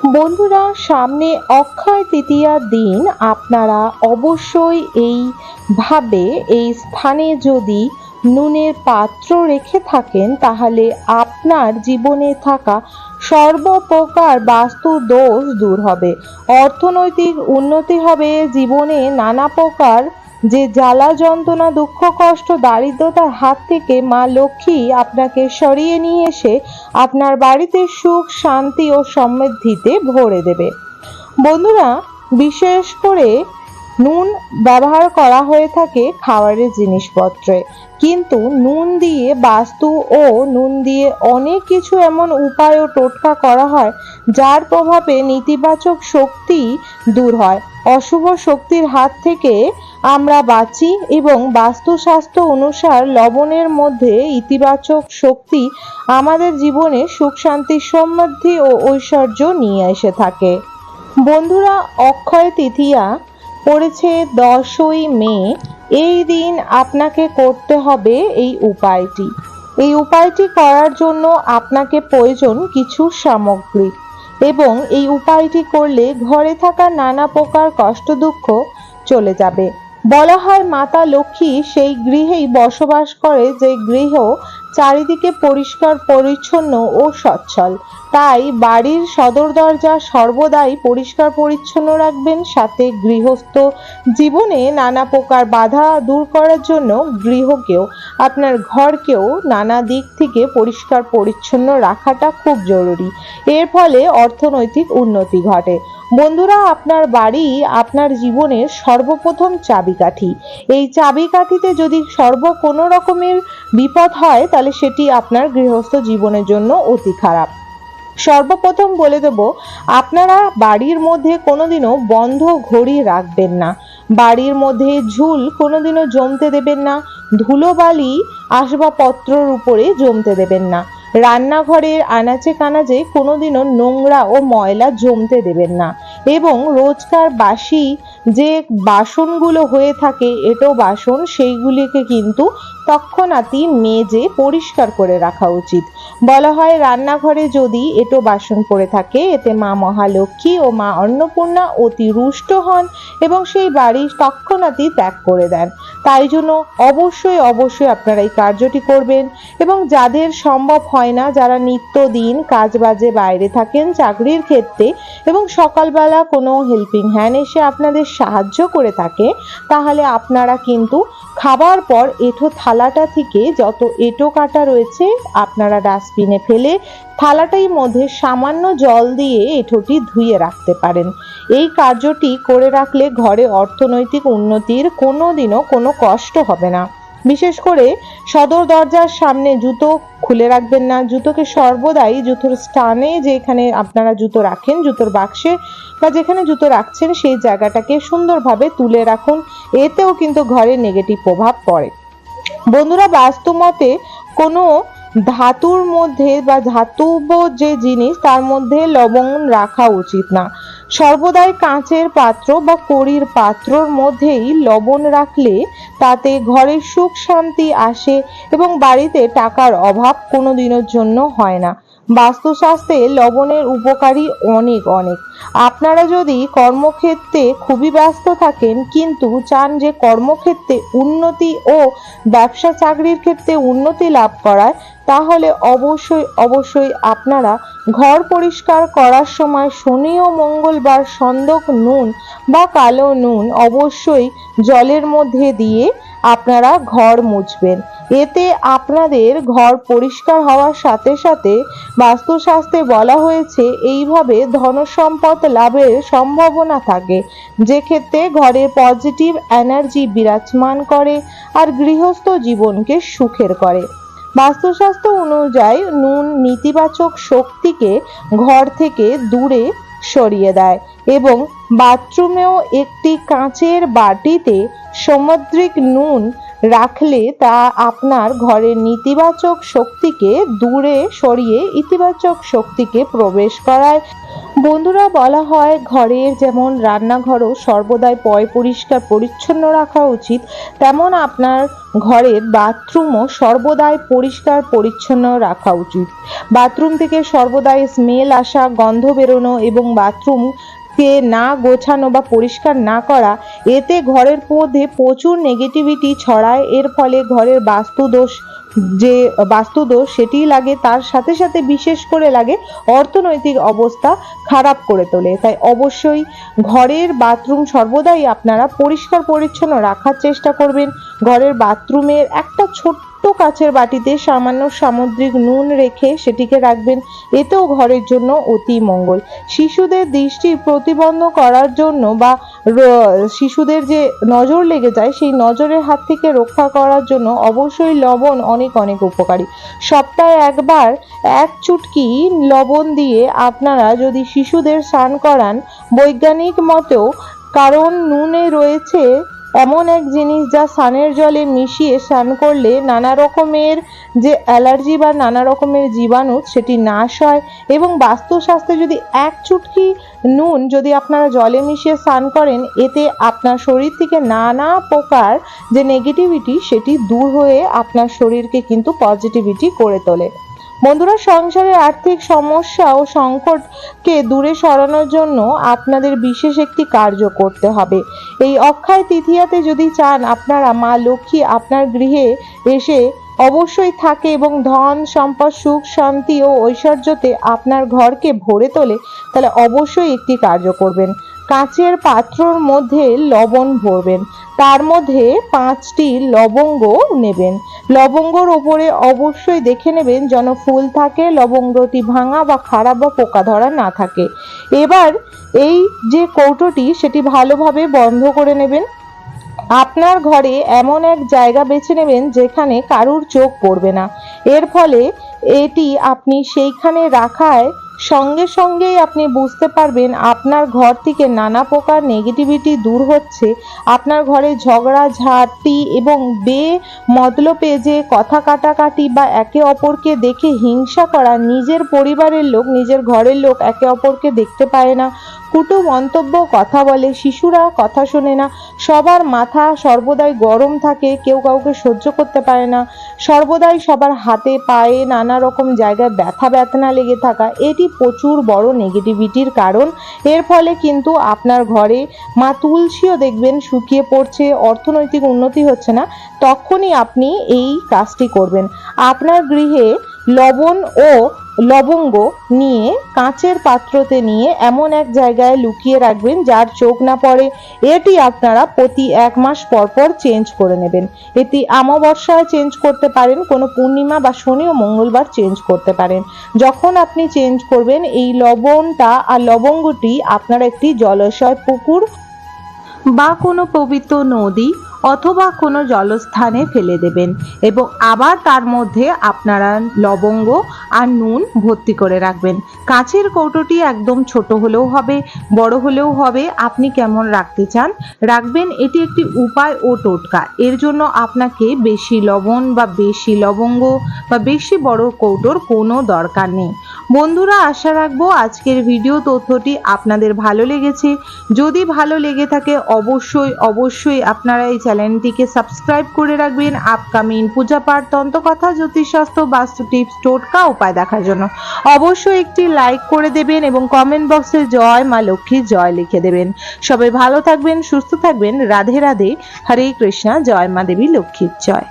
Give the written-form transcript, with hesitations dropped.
বন্ধুরা, সামনে অক্ষয় তৃতীয়ার দিন আপনারা অবশ্যই এইভাবে এই স্থানে যদি নুনের পাত্র রেখে থাকেন, তাহলে আপনার জীবনে থাকা সর্বপ্রকার বাস্তু দোষ দূর হবে, অর্থনৈতিক উন্নতি হবে, জীবনে নানা প্রকার যে জ্বালা যন্ত্রণা দুঃখ কষ্ট দারিদ্রতার হাত থেকে মা লক্ষ্মী আপনাকে সরিয়ে নিয়ে এসে আপনার বাড়িতে সুখ শান্তি ও সমৃদ্ধিতে ভরে দেবে। বন্ধুরা, বিশেষ করে নুন ব্যবহার করা হয়ে থাকে খাবারের জিনিসপত্রে, কিন্তু নুন দিয়ে বাস্তু ও নুন দিয়ে অনেক কিছু এমন উপায় ও টোটকা করা হয় যার প্রভাবে নেতিবাচক শক্তি দূর হয়, অশুভ শক্তির হাত থেকে আমরা বাঁচি এবং বাস্তুশাস্ত্র অনুসার লবণের মধ্যে ইতিবাচক শক্তি আমাদের জীবনে সুখ শান্তি সমৃদ্ধি ও ঐশ্বর্য নিয়ে এসে থাকে। বন্ধুরা, অক্ষয় তৃতীয়া পড়েছে 10ই মে। এই দিন আপনাকে করতে হবে এই উপায়টি করার জন্য আপনাকে প্রয়োজন কিছু সামগ্রী, এবং এই উপায়টি করলে ঘরে থাকা নানা প্রকার কষ্ট দুঃখ চলে যাবে। বলা হয় মাতা লক্ষ্মী সেই গৃহেই বসবাস করে যে গৃহ চারিদিকে পরিষ্কার পরিচ্ছন্ন ও সচ্ছল। তাই বাড়ির সদর দরজা সর্বদাই পরিষ্কার পরিচ্ছন্ন রাখবেন, সাথে গৃহস্থ জীবনে নানা প্রকার বাধা দূর করার জন্য গৃহকেও আপনার ঘরকেও নানা দিক থেকে পরিষ্কার পরিচ্ছন্ন রাখাটা খুব জরুরি। এর ফলে অর্থনৈতিক উন্নতি ঘটে। বন্ধুরা, আপনার বাড়ি আপনার জীবনের সর্বপ্রথম চাবিকাঠি। এই চাবিকাঠিতে যদি কোনো রকমের বিপদ হয়, তাহলে সেটি আপনার গৃহস্থ জীবনের জন্য অতি খারাপ। সর্বপ্রথম বলে দেব, আপনারা বাড়ির মধ্যে কোনোদিনও বন্ধ ঘড়ি রাখবেন না, বাড়ির মধ্যে ঝুল কোনোদিনও জমতে দেবেন না, ধুলোবালি আসবাবপত্রের উপরে জমতে দেবেন না, রান্নাঘরের আনাচে কানাচে কোনোদিনও নোংরা ও ময়লা জমতে দেবেন না, এবং রোজকার বাসি যে বাসনগুলো হয়ে থাকে এঁটো বাসন, সেইগুলিকে কিন্তু তৎক্ষণাৎই মেজে পরিষ্কার করে রাখা উচিত। বলা হয় রান্নাঘরে যদি এঁটো বাসন পড়ে থাকে, এতে মা মহালক্ষ্মী ও মা অন্নপূর্ণা অতি রুষ্ট হন এবং সেই বাড়ি তৎক্ষণাৎই ত্যাগ করে দেন। তাই জন্য অবশ্যই আপনারা এই কার্যটি করবেন। এবং যাদের সম্ভব হয় না, যারা নিত্যদিন কাজবাজে বাইরে থাকেন চাকরির ক্ষেত্রে, এবং সকালবেলা কোনো হেল্পিং হ্যান্ড এসে আপনাদের সাহায্য করে থাকে, তাহলে আপনারা কিন্তু খাবার পর এঁঠো থালাটা থেকে যত এঁটো কাটা রয়েছে আপনারা ডাস্টবিনে ফেলে থালাটার মধ্যে সামান্য জল দিয়ে এঁঠোটি ধুয়ে রাখতে পারেন। এই কার্যটি করে রাখলে ঘরে অর্থনৈতিক উন্নতির কোনোদিনও কোনো কষ্ট হবে না। বিশেষ করে সদর দরজার সামনে জুতো খুলে রাখবেন না, জুতোকে সর্বদাই জুতোর স্থানে, যেখানে আপনারা জুতো রাখেন জুতোর বাক্সে বা যেখানে জুতো রাখছেন সেই জায়গাটাকে সুন্দরভাবে তুলে রাখুন, এতেও কিন্তু ঘরে নেগেটিভ প্রভাব পড়ে। বন্ধুরা, বাস্তুমতে কোনো ধাতুর মধ্যে বা ধাতব যে জিনিস তার মধ্যে লবণ রাখা উচিত না। সর্বদাই কাঁচের পাত্র বা কড়ির পাত্রর মধ্যেই লবণ রাখলে তাতে ঘরে সুখ শান্তি আসে এবং বাড়িতে টাকার অভাব কোনো দিনের জন্য হয় না। বাস্তুশাস্ত্রে লবণের উপকারী অনেক। আপনারা যদি কর্মক্ষেত্রে খুবই ব্যস্ত থাকেন কিন্তু চান যে কর্মক্ষেত্রে উন্নতি ও ব্যবসা চাকরির ক্ষেত্রে উন্নতি লাভ করায়, তাহলে অবশ্যই আপনারা ঘর পরিষ্কার করার সময় শনি ও মঙ্গলবার সন্দক নুন বা কালো নুন অবশ্যই জলের মধ্যে দিয়ে আপনারা ঘর মুছবেন। এতে আপনাদের ঘর পরিষ্কার হওয়ার সাথে সাথে বাস্তুশাস্ত্রে বলা হয়েছে এইভাবে ধনসম্পদ লাভের সম্ভাবনা থাকে, যে ক্ষেত্রে ঘরের পজিটিভ এনার্জি বিরাজমান করে আর গৃহস্থ জীবনকে সুখের করে। বাস্তুশাস্ত্র অনুযায়ী নুন নেতিবাচক শক্তিকে ঘর থেকে দূরে সরিয়ে দেয় এবং বাথরুমেও একটি কাঁচের বাটিতে সামুদ্রিক নুন রাখলে তা আপনার ঘরের নেতিবাচক শক্তিকে দূরে সরিয়ে ইতিবাচক শক্তিকে প্রবেশ করায়। বন্ধুরা, বলা হয় ঘরের যেমন রান্নাঘরও সর্বদাই পরিষ্কার পরিচ্ছন্ন রাখা উচিত, তেমন আপনার ঘরের বাথরুমও সর্বদাই পরিষ্কার পরিচ্ছন্ন রাখা উচিত। বাথরুম থেকে সর্বদাই স্মেল আসা, গন্ধ বেরোনো এবং বাথরুম কে না গোছানো বা পরিষ্কার না করা, এতে ঘরের মধ্যে প্রচুর নেগেটিভিটি ছড়ায়। এর ফলে ঘরের বাস্তুদোষ সেটি লাগে, তার সাথে সাথে বিশেষ করে লাগে অর্থনৈতিক অবস্থা খারাপ করে তোলে। তাই অবশ্যই ঘরের বাথরুম সর্বদাই আপনারা পরিষ্কার পরিচ্ছন্ন রাখার চেষ্টা করবেন। ঘরের বাথরুমের একটা ছোট্ট কাচের বাটিতে সামান্য সামুদ্রিক নুন রেখে সেটিকে রাখবেন, এতেও ঘরের জন্য অতি মঙ্গল। শিশুদের দৃষ্টি প্রতিবন্ধ করার জন্য বা শিশুদের যে নজর লেগে যায় সেই নজরের হাত থেকে রক্ষা করার জন্য অবশ্যই লবণ অনেক অনেক উপকারী। সপ্তাহে একবার 1 চুটকি লবণ দিয়ে আপনারা যদি শিশুদের স্নান করান, বৈজ্ঞানিক মতেও, কারণ নুনে রয়েছে এমন এক জিনিস যা স্নানের জলে মিশিয়ে স্নান করলে নানা রকমের যে অ্যালার্জি বা নানা রকমের জীবাণু সেটি নাশ হয়। এবং বাস্তুশাস্ত্রে যদি 1 চুটকি নুন যদি আপনারা জলে মিশিয়ে স্নান করেন, এতে আপনার শরীর থেকে নানা প্রকার যে নেগেটিভিটি সেটি দূর হয়ে আপনার শরীরকে কিন্তু পজিটিভিটি করে তোলে। বন্ধুরা, সংসারে আর্থিক সমস্যা ও সংকটকে দূরে সরানোর জন্য আপনাদের বিশেষ একটি কার্য করতে হবে। এই অক্ষয় তৃতীয়াতে যদি চান আপনারা মা লক্ষ্মী আপনার গৃহে এসে অবশ্যই থাকে এবং ধন সম্পদ সুখ শান্তি ও ঐশ্বর্যতে আপনার ঘরকে ভরে তোলে, তাহলে অবশ্যই একটি কার্য করবেন। কাঁচের পাত্রর মধ্যে লবণ ভরবেন, তার মধ্যে 5টি লবঙ্গ নেবেন। লবঙ্গর ওপরে অবশ্যই দেখে নেবেন যেন ফুল থাকে, লবঙ্গটি ভাঙা বা খারাপ বা পোকা ধরা না থাকে। এবার এই যে কৌটোটি সেটি ভালোভাবে বন্ধ করে নেবেন। আপনার ঘরে এমন এক জায়গা বেছে নেবেন যেখানে কারুর চোখ পড়বে না। এর ফলে এটি আপনি সেইখানে রাখায় সঙ্গে সঙ্গেই আপনি বুঝতে পারবেন আপনার ঘর থেকে নানা প্রকার নেগেটিভিটি দূর হচ্ছে। আপনার ঘরে ঝগড়া ঝাঁটি এবং মতলবে যে কথা কাটাকাটি বা একে অপরকে দেখে হিংসা করা, নিজের পরিবারের লোক নিজের ঘরের লোক একে অপরকে দেখতে পায় না, কুটু মন্তব্য কথা বলে, শিশুরা কথা শোনে না, সবার মাথা সর্বদাই গরম থাকে, কেউ কাউকে সহ্য করতে পারে না, সর্বদাই সবার হাতে পায়ে নানা রকম জায়গায় ব্যথা বেদনা লেগে থাকা, এটি প্রচুর বড় নেগেটিভিটির কারণ। এর ফলে কিন্তু আপনার ঘরে মা তুলসীও দেখবেন শুকিয়ে পড়ছে, অর্থনৈতিক উন্নতি হচ্ছে না। তখনই আপনি এই কাজটি করবেন। আপনার গৃহে লবণ ও লবঙ্গ নিয়ে কাঁচের পাত্রতে নিয়ে এমন এক জায়গায় লুকিয়ে রাখবেন যার চোখ না পড়ে। এটি আপনারা প্রতি 1 মাস পর পর চেঞ্জ করে নেবেন। এটি অমাবস্যায় চেঞ্জ করতে পারেন, কোনো পূর্ণিমা বা শনি ও মঙ্গলবার চেঞ্জ করতে পারেন। যখন আপনি চেঞ্জ করবেন, এই লবণটা আর লবঙ্গটি আপনারা একটি জলাশয়, পুকুর বা কোনো পবিত্র নদী অথবা কোনো জলস্থানে ফেলে দেবেন এবং আবার তার মধ্যে আপনারা লবঙ্গ আর নুন ভর্তি করে রাখবেন। কাঁচের কৌটোটি একদম ছোট হলেও হবে, বড় হলেও হবে, আপনি কেমন রাখতে চান রাখবেন। এটি একটি উপায় ও টোটকা। এর জন্য আপনাকে বেশি লবণ বা বেশি লবঙ্গ বা বেশি বড় কৌটোর কোনো দরকার নেই। বন্ধুরা, আশা রাখবো আজকের ভিডিও তথ্যটি আপনাদের ভালো লেগেছে। যদি ভালো লেগে থাকে অবশ্যই আপনারা এই চ্যানেলটিকে সাবস্ক্রাইব করে রাখবেন আপকামিং পূজা পাঠ, তন্ত্রকথা, জ্যোতিষশাস্ত্র, বাস্তু টিপস, টোটকা উপায় দেখার জন্য। অবশ্যই একটি লাইক করে দেবেন এবং কমেন্ট বক্সে জয় মা লক্ষ্মীর জয় লিখে দেবেন। সবাই ভালো থাকবেন, সুস্থ থাকবেন। রাধে রাধে, হরে কৃষ্ণা, জয় মা দেবী লক্ষ্মীর জয়।